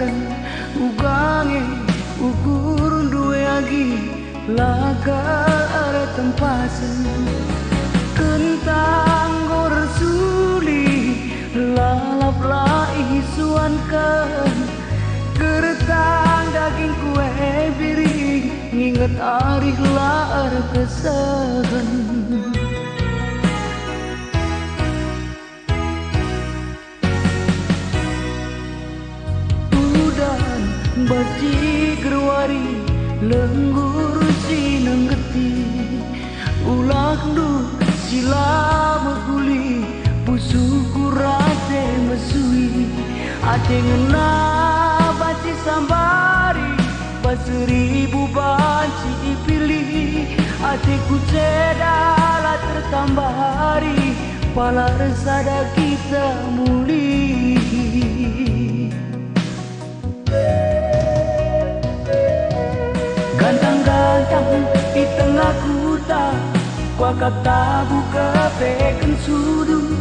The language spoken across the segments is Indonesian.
saben ugange ukur duwe agi laga are tempasen kentang gor suli lalap lai isuankan gertang daging kue biring nginget arih lar kesahan udan baci gerwari lenggur sinenggeti ulah du sila meguli pusuku rate mesui ate ngena baci sambari paseribu banci pilih atiku cedala tertambah hari pala resada kita muli gantang-gantang di tengah kuta kwa kata buka peken sudu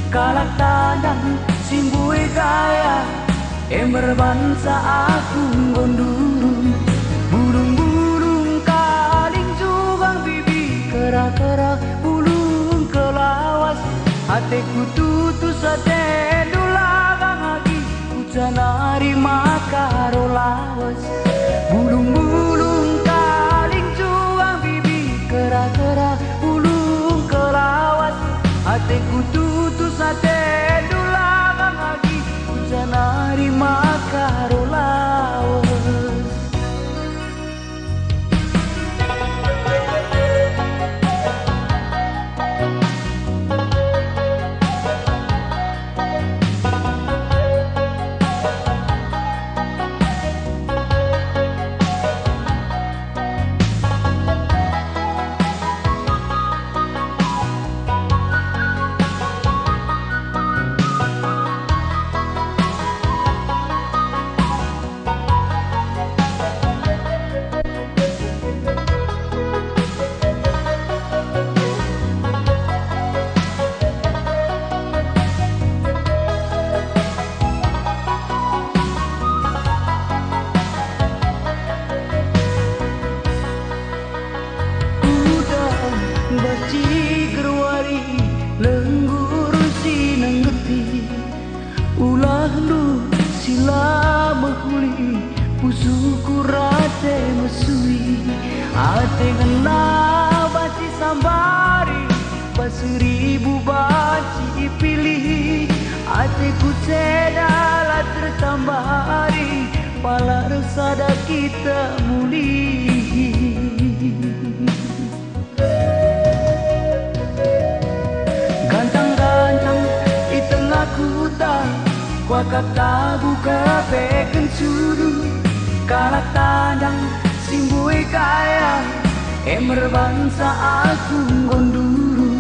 kalak tandang simbue gaya ember bansa aku gonduru burung-burung kaling jugang bibi kera-kera bulung kelawas hatiku tutus ate dulagang lagi hujan hari makaro lawas bulung-bulung kaling jugang bibi kera-kera bulung kelawas hatiku tutus ate dulagang lagi hujan hari makaro lawas baci gerwari lenggur sinenggeti ulah lu sila meguli pusuku rate mesui ate ngena baci sambari paseribu baci pilih atiku cedala tertambah hari pala resada kita muli kwa kata buka peken sudu kalak tandang simbue kaya ember bangsa aku gonduru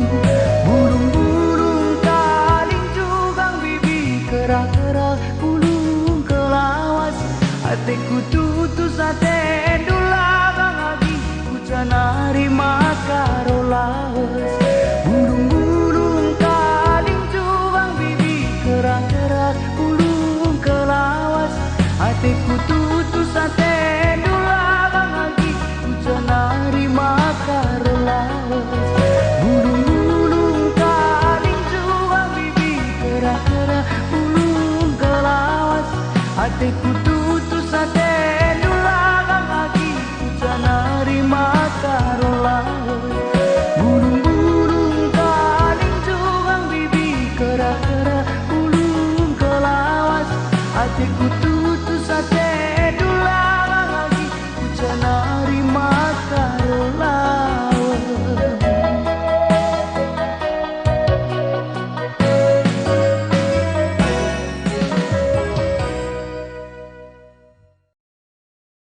burung-burung kaling jugang bibi kera-kera bulung kelawas hatiku tutus ate dulagang lagi hujan hari makaro lawas burung-burung kaling jugang bibi kera-kera bulung kelawas hatiku tutus ate dulagang lagi hujan hari makaro lawas bulung-bulung kaling jugang bibi kera-kera bulung kelawas hatiku tutus ate